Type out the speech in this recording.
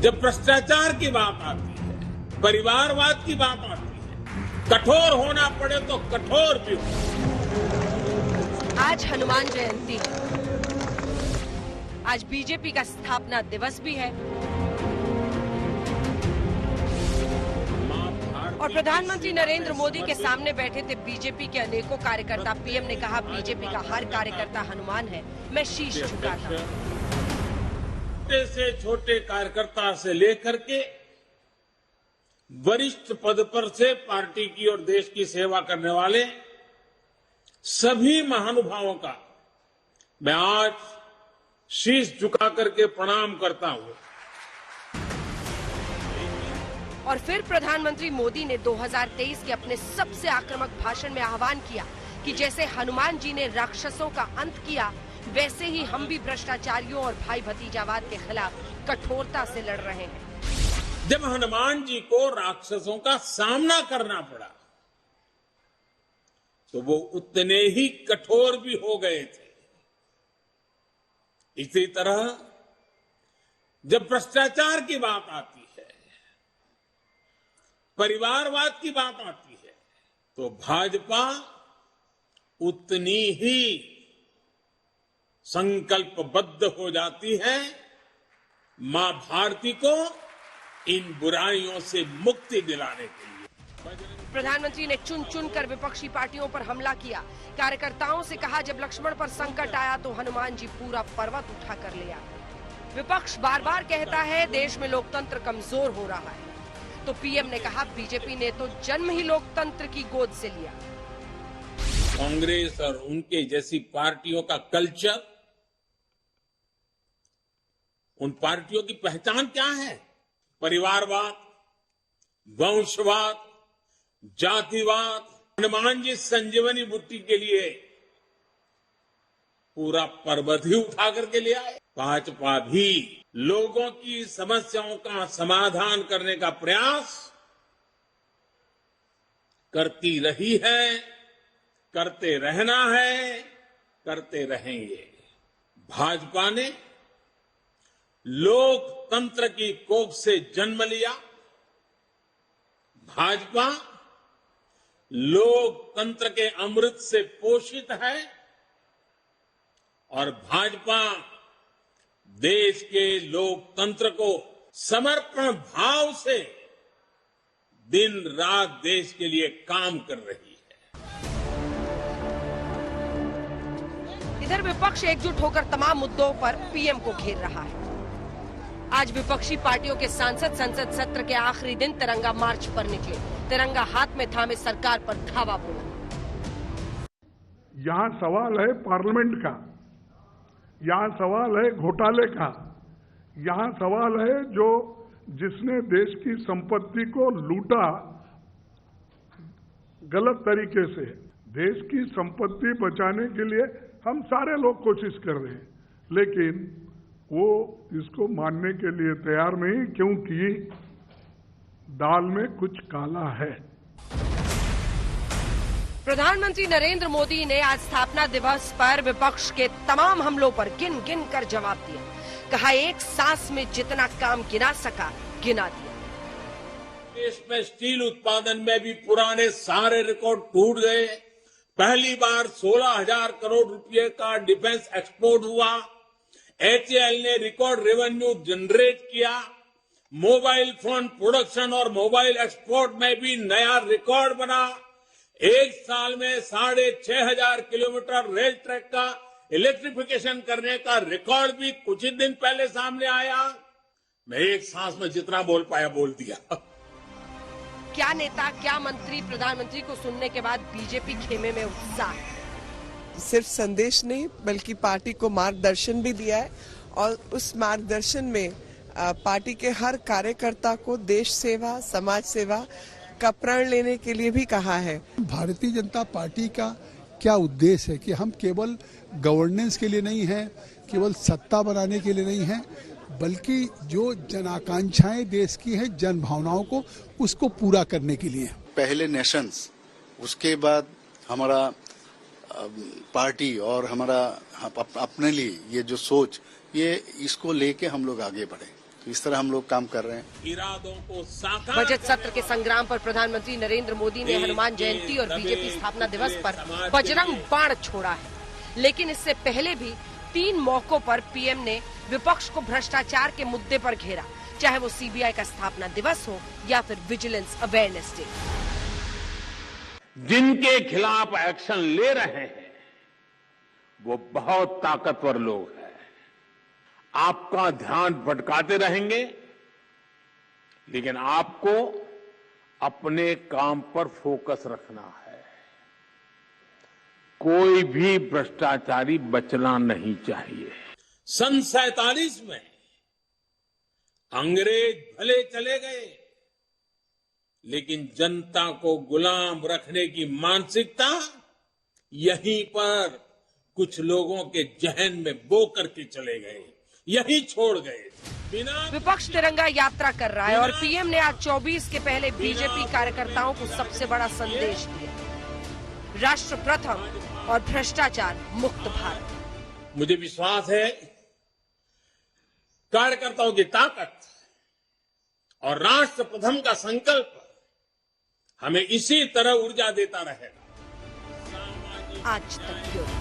जब भ्रष्टाचार की बात आती है, परिवारवाद की बात आती है, कठोर होना पड़े तो कठोर भी हो। आज हनुमान जयंती है। आज बीजेपी का स्थापना दिवस भी है और प्रधानमंत्री नरेंद्र मोदी के सामने बैठे थे बीजेपी के अनेकों कार्यकर्ता। पीएम ने कहा, बीजेपी का हर कार्यकर्ता हनुमान है, मैं शीश झुकाता हूं। छोटे से छोटे कार्यकर्ता से लेकर के वरिष्ठ पद पर से पार्टी की और देश की सेवा करने वाले सभी महानुभावों का मैं आज शीश झुका करके प्रणाम करता हूं। और फिर प्रधानमंत्री मोदी ने 2023 के अपने सबसे आक्रामक भाषण में आह्वान किया कि जैसे हनुमान जी ने राक्षसों का अंत किया, वैसे ही हम भी भ्रष्टाचारियों और भाई भतीजावाद के खिलाफ कठोरता से लड़ रहे हैं। जब हनुमान जी को राक्षसों का सामना करना पड़ा तो वो उतने ही कठोर भी हो गए थे। इसी तरह जब भ्रष्टाचार की बात आती है, परिवारवाद की बात आती है, तो भाजपा उतनी ही संकल्पबद्ध हो जाती है मां भारती को इन बुराइयों से मुक्ति दिलाने के लिए। प्रधानमंत्री ने चुन चुन कर विपक्षी पार्टियों पर हमला किया। कार्यकर्ताओं से कहा, जब लक्ष्मण पर संकट आया तो हनुमान जी पूरा पर्वत उठा कर ले आए। विपक्ष बार बार कहता है देश में लोकतंत्र कमजोर हो रहा है, तो पीएम ने कहा, बीजेपी ने तो जन्म ही लोकतंत्र की गोद से लिया। कांग्रेस और उनके जैसी पार्टियों का कल्चर, उन पार्टियों की पहचान क्या है? परिवारवाद, वंशवाद, जातिवाद। हनुमान जी संजीवनी बूटी के लिए पूरा पर्वत ही उठा करके ले आए। भाजपा भी लोगों की समस्याओं का समाधान करने का प्रयास करती रही है, करते रहना है, करते रहेंगे। भाजपा ने लोकतंत्र की कोख से जन्म लिया। भाजपा लोकतंत्र के अमृत से पोषित है और भाजपा देश के लोकतंत्र को समर्पण भाव से दिन रात देश के लिए काम कर रही है। इधर विपक्ष एकजुट होकर तमाम मुद्दों पर पीएम को घेर रहा है। आज विपक्षी पार्टियों के सांसद संसद सत्र के आखिरी दिन तिरंगा मार्च पर निकले। तिरंगा हाथ में थामे सरकार पर धावा बोला। यहाँ सवाल है पार्लियामेंट का, यहाँ सवाल है घोटाले का, यहाँ सवाल है जो जिसने देश की संपत्ति को लूटा गलत तरीके से। देश की संपत्ति बचाने के लिए हम सारे लोग कोशिश कर रहे हैं, लेकिन वो इसको मानने के लिए तैयार नहीं, क्योंकि दाल में कुछ काला है। प्रधानमंत्री नरेंद्र मोदी ने आज स्थापना दिवस पर विपक्ष के तमाम हमलों पर गिन गिन कर जवाब दिया। कहा, एक सांस में जितना काम गिना सका गिना दिया। देश में स्टील उत्पादन में भी पुराने सारे रिकॉर्ड टूट गए। पहली बार 16,000 करोड़ रुपए का डिफेंस एक्सपोर्ट हुआ। HAL ने रिकॉर्ड रेवेन्यू जनरेट किया। मोबाइल फोन प्रोडक्शन और मोबाइल एक्सपोर्ट में भी नया रिकॉर्ड बना। एक साल में 6,500 किलोमीटर रेल ट्रैक का इलेक्ट्रिफिकेशन करने का रिकॉर्ड भी कुछ ही दिन पहले सामने आया। मैं एक सांस में जितना बोल पाया बोल दिया। क्या नेता, क्या मंत्री, प्रधानमंत्री को सुनने के बाद बीजेपी खेमे में उत्साह। सिर्फ संदेश नहीं बल्कि पार्टी को मार्गदर्शन भी दिया है और उस मार्गदर्शन में पार्टी के हर कार्यकर्ता को देश सेवा, समाज सेवा का प्रण लेने के लिए भी कहा है। भारतीय जनता पार्टी का क्या उद्देश्य है कि हम केवल गवर्नेंस के लिए नहीं हैं, केवल सत्ता बनाने के लिए नहीं हैं, बल्कि जो जन आकांक्षाएं देश की हैं, जन भावनाओं को उसको पूरा करने के लिए। पहले नेशंस, उसके बाद हमारा पार्टी और हमारा अपने लिए ये जो सोच, ये इसको लेके हम लोग आगे बढ़े। इस तरह हम लोग काम कर रहे हैं। इरादों को साकार बजट सत्र के संग्राम पर प्रधानमंत्री नरेंद्र मोदी ने हनुमान जयंती और बीजेपी स्थापना दिवस पर बजरंग बाण छोड़ा है, लेकिन इससे पहले भी 3 मौकों पर पीएम ने विपक्ष को भ्रष्टाचार के मुद्दे पर घेरा, चाहे वो सीबीआई का स्थापना दिवस हो या फिर विजिलेंस अवेयरनेस डे। जिनके खिलाफ एक्शन ले रहे हैं वो बहुत ताकतवर लोग हैं। आपका ध्यान भटकाते रहेंगे, लेकिन आपको अपने काम पर फोकस रखना है। कोई भी भ्रष्टाचारी बचना नहीं चाहिए। सन 47 में अंग्रेज भले चले गए, लेकिन जनता को गुलाम रखने की मानसिकता यहीं पर कुछ लोगों के जहन में बो करके चले गए, यही छोड़ गए। विपक्ष तिरंगा यात्रा कर रहा है और पीएम ने आज 24 के पहले बीजेपी कार्यकर्ताओं को सबसे बड़ा संदेश दिया, राष्ट्र प्रथम और भ्रष्टाचार मुक्त भारत। मुझे विश्वास है कार्यकर्ताओं की ताकत और राष्ट्र प्रथम का संकल्प हमें इसी तरह ऊर्जा देता रहेगा। आज तक